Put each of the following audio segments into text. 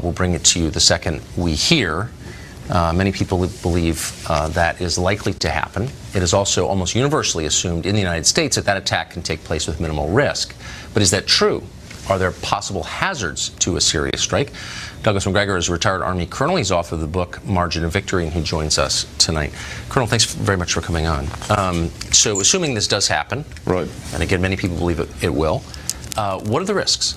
We'll bring it to you the second we hear. Many people believe that is likely to happen. It is also almost universally assumed in the United States that that attack can take place with minimal risk. But is that true? Are there possible hazards to a serious strike? Douglas Macgregor is a retired Army colonel. He's author of the book Margin of Victory, and he joins us tonight. Colonel, thanks very much for coming on. So assuming this does happen, right, and again, many people believe it will, what are the risks?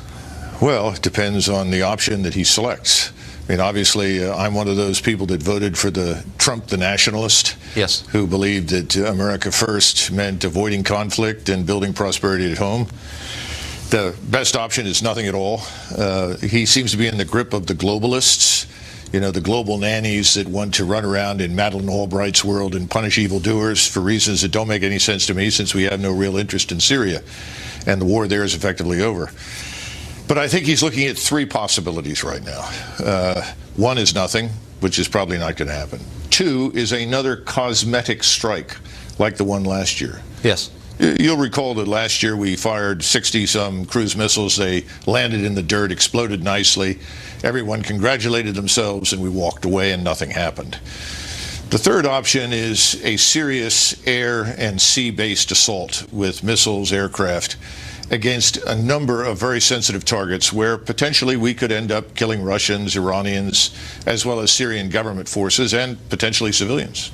Well, it depends on the option that he selects. I mean, obviously, I'm one of those people that voted for Trump, the nationalist, yes, who believed that America first meant avoiding conflict and building prosperity at home. The best option is nothing at all. He seems to be in the grip of the globalists, you know, the global nannies that want to run around in Madeleine Albright's world and punish evildoers for reasons that don't make any sense to me, since we have no real interest in Syria, and the war there is effectively over. But I think he's looking at three possibilities right now. One is nothing, which is probably not going to happen. Two is another cosmetic strike, like the one last year. Yes. You'll recall that last year we fired 60-some cruise missiles. They landed in the dirt, exploded nicely. Everyone congratulated themselves, and we walked away, and nothing happened. The third option is a serious air and sea-based assault with missiles, aircraft, against a number of very sensitive targets where potentially we could end up killing Russians, Iranians, as well as Syrian government forces and potentially civilians.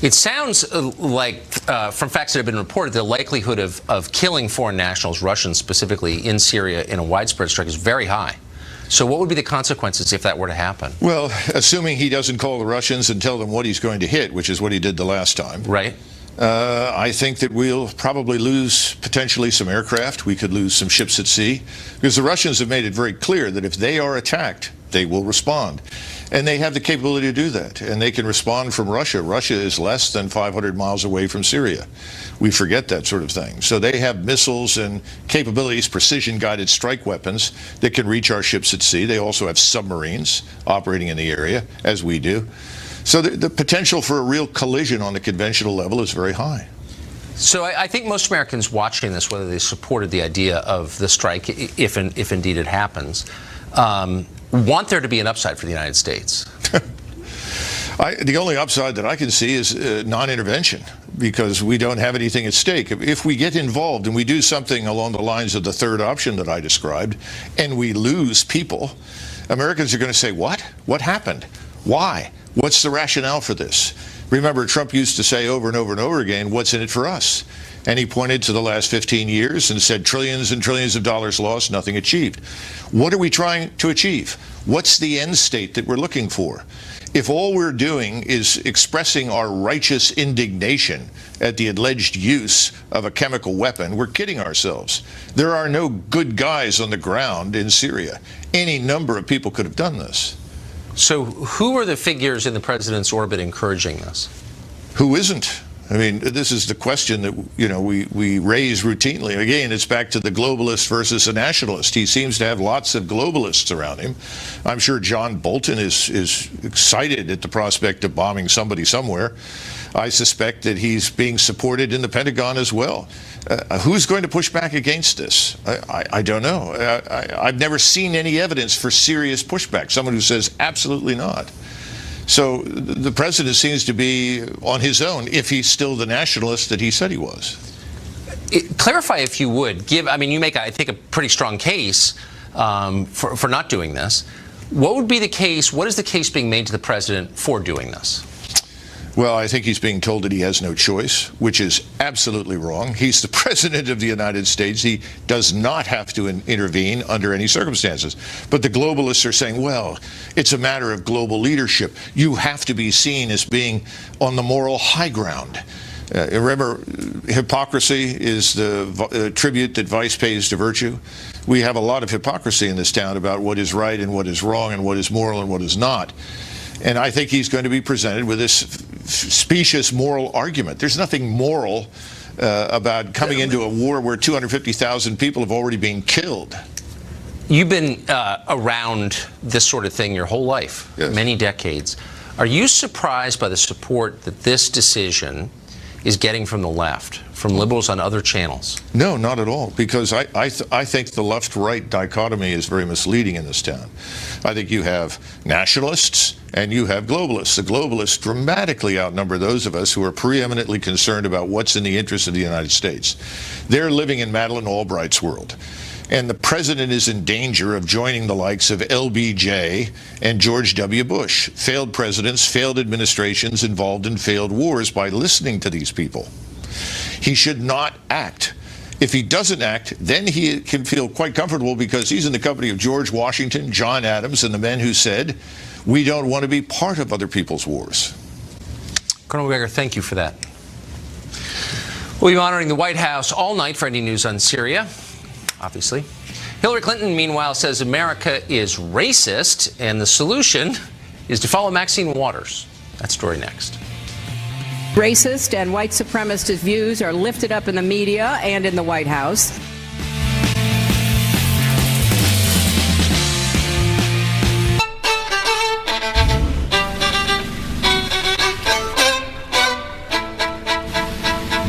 It sounds like, from facts that have been reported, the likelihood of killing foreign nationals, Russians specifically, in Syria in a widespread strike is very high. So what would be the consequences if that were to happen? Well, assuming he doesn't call the Russians and tell them what he's going to hit, which is what he did the last time. Right. I think that we'll probably lose potentially some aircraft. We could lose some ships at sea, because the Russians have made it very clear that if they are attacked, they will respond. And they have the capability to do that. And they can respond from Russia. Russia is less than 500 miles away from Syria. We forget that sort of thing. So they have missiles and capabilities, precision-guided strike weapons that can reach our ships at sea. They also have submarines operating in the area, as we do. So the potential for a real collision on the conventional level is very high. So I think most Americans watching this, whether they supported the idea of the strike, if indeed it happens, want there to be an upside for the United States. The only upside that I can see is non-intervention, because we don't have anything at stake. If we get involved and we do something along the lines of the third option that I described, and we lose people, Americans are going to say, what? What happened? Why? What's the rationale for this? Remember, Trump used to say over and over and over again, what's in it for us? And he pointed to the last 15 years and said trillions and trillions of dollars lost, nothing achieved. What are we trying to achieve? What's the end state that we're looking for? If all we're doing is expressing our righteous indignation at the alleged use of a chemical weapon, we're kidding ourselves. There are no good guys on the ground in Syria. Any number of people could have done this. So who are the figures in the president's orbit encouraging this? Who isn't? I mean, this is the question that, you know, we raise routinely. Again, it's back to the globalist versus the nationalist. He seems to have lots of globalists around him. I'm sure John Bolton is excited at the prospect of bombing somebody somewhere. I suspect that he's being supported in the Pentagon as well. Who's going to push back against this? I don't know. I've never seen any evidence for serious pushback. Someone who says absolutely not. So the president seems to be on his own, if he's still the nationalist that he said he was. Clarify, if you would. I mean, you make, I think, a pretty strong case for not doing this. What would be the case? What is the case being made to the president for doing this? Well, I think he's being told that he has no choice, which is absolutely wrong. He's the president of the United States. He does not have to intervene under any circumstances. But the globalists are saying, well, it's a matter of global leadership. You have to be seen as being on the moral high ground. Remember, hypocrisy is the tribute that vice pays to virtue. We have a lot of hypocrisy in this town about what is right and what is wrong and what is moral and what is not. And I think he's going to be presented with this specious moral argument. There's nothing moral about coming into a war where 250,000 people have already been killed. You've been around this sort of thing your whole life, yes, many decades. Are you surprised by the support that this decision is getting from the left, from liberals on other channels? No, not at all, because I think the left-right dichotomy is very misleading in this town. I think you have nationalists and you have globalists. The globalists dramatically outnumber those of us who are preeminently concerned about what's in the interest of the United States. They're living in Madeleine Albright's world. And the president is in danger of joining the likes of LBJ and George W. Bush, failed presidents, failed administrations involved in failed wars, by listening to these people. He should not act. If he doesn't act, then he can feel quite comfortable because he's in the company of George Washington, John Adams, and the men who said, we don't want to be part of other people's wars. Colonel Macgregor, thank you for that. We'll be monitoring the White House all night for any news on Syria, obviously. Hillary Clinton, meanwhile, says America is racist, and the solution is to follow Maxine Waters. That story next. Racist and white supremacist views are lifted up in the media and in the White House.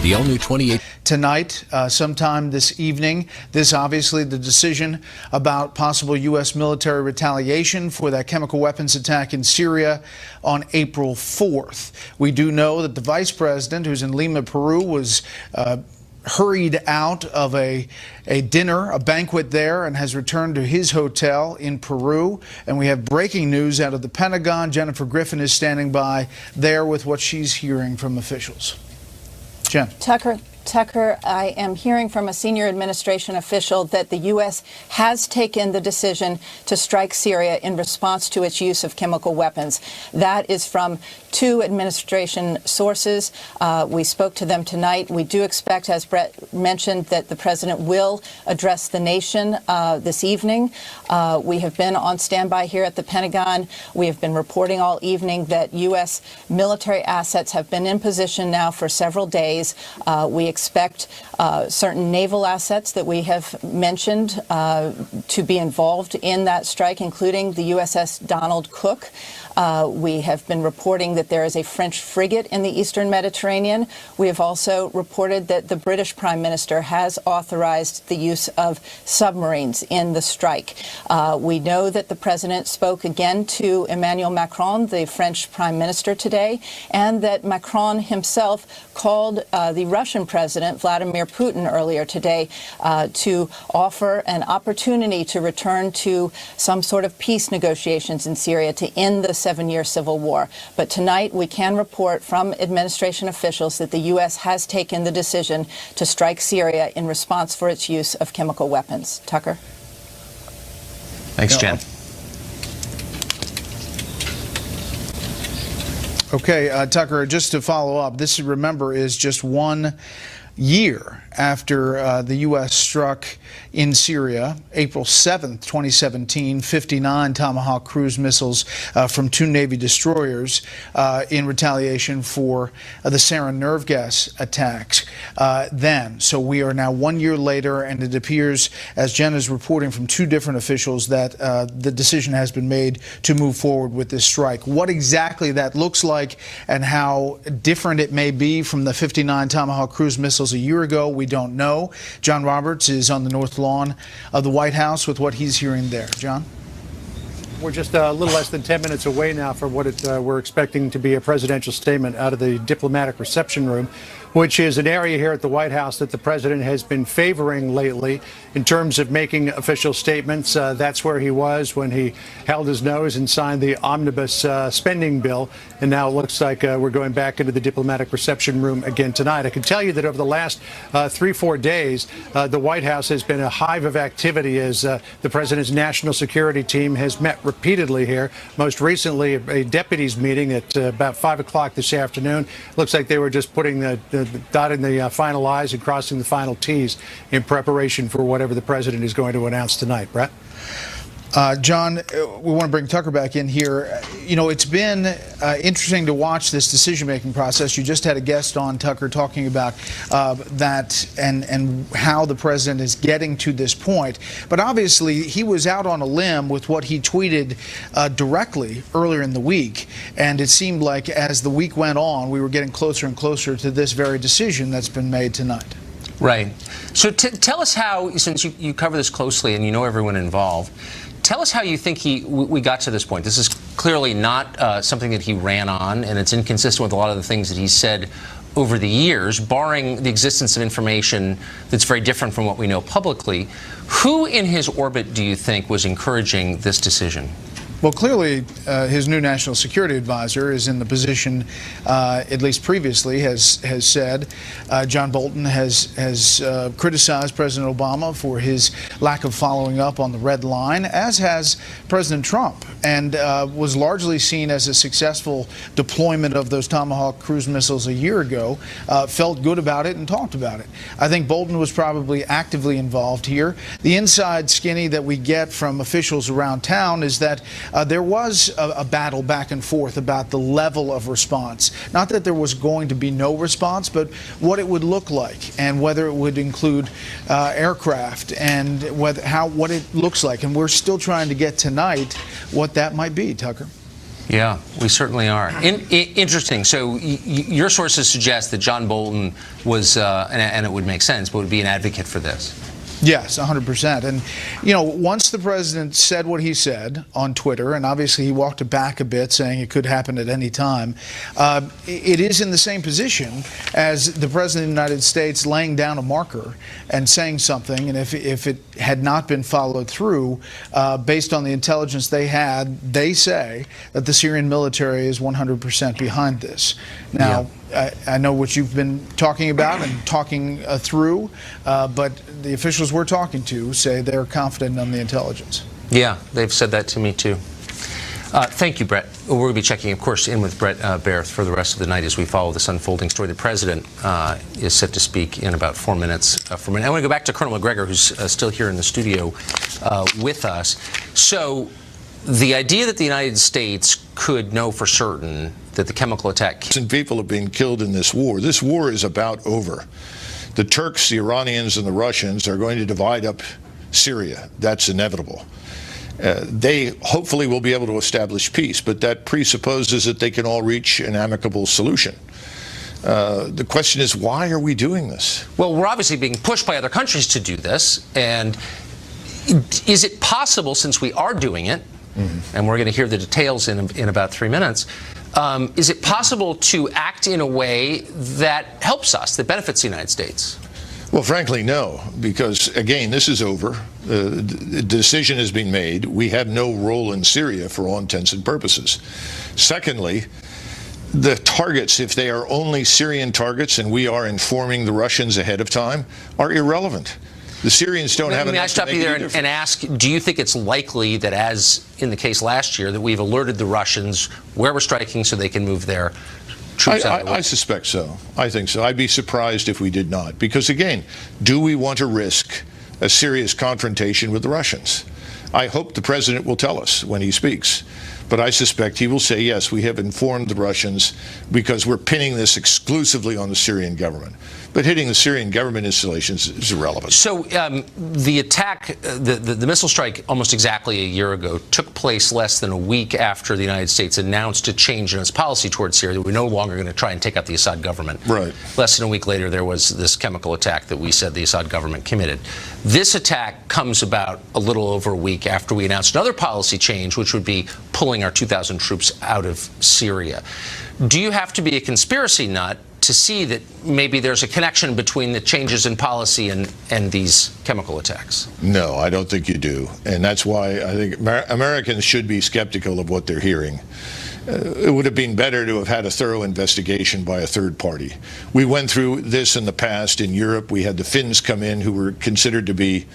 The all-new 28. Tonight, sometime this evening, this obviously the decision about possible U.S. military retaliation for that chemical weapons attack in Syria on April 4th. We do know that the vice president, who's in Lima, Peru, was hurried out of a dinner, a banquet there, and has returned to his hotel in Peru. And we have breaking news out of the Pentagon. Jennifer Griffin is standing by there with what she's hearing from officials. Jen. Tucker, I am hearing from a senior administration official that the U.S. has taken the decision to strike Syria in response to its use of chemical weapons. That is from two administration sources. We spoke to them tonight. We do expect, as Brett mentioned, that the president will address the nation this evening. We have been on standby here at the Pentagon. We have been reporting all evening that U.S. military assets have been in position now for several days. We expect certain naval assets that we have mentioned to be involved in that strike, including the USS Donald Cook. We have been reporting that there is a French frigate in the Eastern Mediterranean. We have also reported that the British Prime Minister has authorized the use of submarines in the strike. We know that the president spoke again to Emmanuel Macron, the French Prime Minister, today, and that Macron himself called the Russian President, Vladimir Putin, earlier today to offer an opportunity to return to some sort of peace negotiations in Syria to end the 7-year civil war. But tonight we can report from administration officials that the U.S. has taken the decision to strike Syria in response for its use of chemical weapons. Tucker? Thanks, Jen. Okay, Tucker, just to follow up, this, remember, is just 1 year after the U.S. struck in Syria, April 7th, 2017, 59 Tomahawk cruise missiles from 2 Navy destroyers in retaliation for the sarin nerve gas attacks then. So we are now 1 year later, and it appears, as Jen is reporting from 2 different officials, that the decision has been made to move forward with this strike. What exactly that looks like and how different it may be from the 59 Tomahawk cruise missiles a year ago, we don't know. John Roberts is on the north lawn of the White House with what he's hearing there. John? We're just a little less than 10 minutes away now from what we're expecting to be a presidential statement out of the diplomatic reception room, which is an area here at the White House that the president has been favoring lately in terms of making official statements. That's where he was when he held his nose and signed the omnibus spending bill. And now it looks like we're going back into the diplomatic reception room again tonight. I can tell you that over the last 3-4 days, the White House has been a hive of activity as the president's national security team has met repeatedly here. Most recently, a deputies meeting at about 5 o'clock this afternoon. Looks like they were just putting dotting the final I's and crossing the final T's in preparation for whatever the president is going to announce tonight. Brett? John, we want to bring Tucker back in here. You know, it's been interesting to watch this decision-making process. You just had a guest on, Tucker, talking about that and how the president is getting to this point. But obviously, he was out on a limb with what he tweeted directly earlier in the week. And it seemed like as the week went on, we were getting closer and closer to this very decision that's been made tonight. Right. So tell us how, since you cover this closely and you know everyone involved, tell us how you think we got to this point. This is clearly not something that he ran on, and it's inconsistent with a lot of the things that he said over the years, barring the existence of information that's very different from what we know publicly. Who in his orbit do you think was encouraging this decision? Well, clearly, his new national security advisor is in the position, at least previously, has said. John Bolton has criticized President Obama for his lack of following up on the red line, as has President Trump, and was largely seen as a successful deployment of those Tomahawk cruise missiles a year ago, felt good about it and talked about it. I think Bolton was probably actively involved here. The inside skinny that we get from officials around town is that there was a battle back and forth about the level of response. Not that there was going to be no response, but what it would look like and whether it would include aircraft and what it looks like. And we're still trying to get tonight what that might be, Tucker. Yeah, we certainly are. Interesting. So your sources suggest that John Bolton was, and it would make sense, but would be an advocate for this. Yes, 100%. And, you know, once the president said what he said on Twitter, and obviously he walked it back a bit, saying it could happen at any time, it is in the same position as the president of the United States laying down a marker and saying something, and if it had not been followed through, based on the intelligence they had, they say that the Syrian military is 100% behind this. Now, yeah. I know what you've been talking about and talking through, but the officials we're talking to say they're confident on the intelligence. Yeah, they've said that to me too. Thank you, Brett. We're going to be checking, of course, in with Brett Baird for the rest of the night as we follow this unfolding story. The president is set to speak in about 4 minutes from now. I want to go back to Colonel Macgregor, who's still here in the studio with us. So the idea that the United States could know for certain that the chemical attack... And people have been killed in this war. This war is about over. The Turks, the Iranians, and the Russians are going to divide up Syria. That's inevitable. They hopefully will be able to establish peace, but that presupposes that they can all reach an amicable solution. The question is, why are we doing this? Well, we're obviously being pushed by other countries to do this, and is it possible, since we are doing it, and we're going to hear the details in about 3 minutes, is it possible to act in a way that helps us, that benefits the United States? Well, frankly, no, because, again, this is over. The decision has been made. We have no role in Syria for all intents and purposes. Secondly, the targets, if they are only Syrian targets and we are informing the Russians ahead of time, are irrelevant. The Syrians don't have enough. I stop you there and ask, do you think it's likely that, as in the case last year, that we've alerted the Russians where we're striking so they can move their troops out of the way? I suspect so. I think so. I'd be surprised if we did not. Because, again, do we want to risk a serious confrontation with the Russians? I hope the president will tell us when he speaks. But I suspect he will say, yes, we have informed the Russians because we're pinning this exclusively on the Syrian government. But hitting the Syrian government installations is irrelevant. So the attack, the missile strike almost exactly a year ago, took place less than a week after the United States announced a change in its policy towards Syria, that we're no longer going to try and take out the Assad government. Right. Less than a week later, there was this chemical attack that we said the Assad government committed. This attack comes about a little over a week after we announced another policy change, which would be pulling our 2,000 troops out of Syria. Do you have to be a conspiracy nut to see that maybe there's a connection between the changes in policy and these chemical attacks? No, I don't think you do. And that's why I think Americans should be skeptical of what they're hearing. It would have been better to have had a thorough investigation by a third party. We went through this in the past in Europe. We had the Finns come in who were considered to be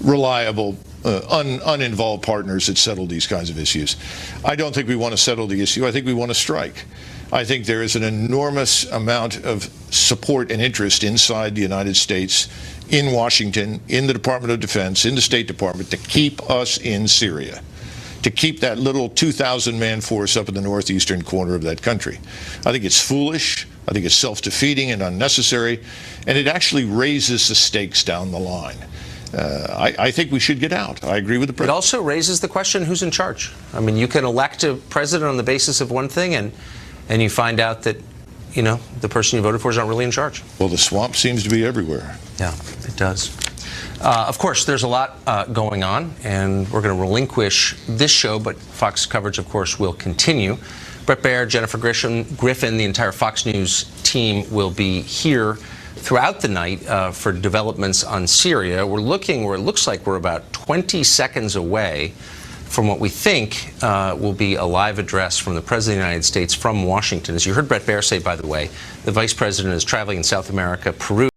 reliable, uninvolved partners that settled these kinds of issues. I don't think we want to settle the issue. I think we want to strike. I think there is an enormous amount of support and interest inside the United States in Washington, in the Department of Defense, in the State Department, to keep us in Syria, to keep that little 2,000-man force up in the northeastern corner of that country. I think it's foolish. I think it's self-defeating and unnecessary, and it actually raises the stakes down the line. I think we should get out. I agree with the president. It also raises the question, who's in charge? I mean, you can elect a president on the basis of one thing, and you find out that, you know, the person you voted for is not really in charge. Well, the swamp seems to be everywhere. Yeah, it does. Of course, there's a lot going on, and we're going to relinquish this show, but Fox coverage, of course, will continue. Bret Baier, Jennifer Griffin, the entire Fox News team will be here throughout the night for developments on Syria. We're looking where it looks like we're about 20 seconds away from what we think will be a live address from the President of the United States from Washington. As you heard Bret Baier say, by the way, the Vice President is traveling in South America, Peru.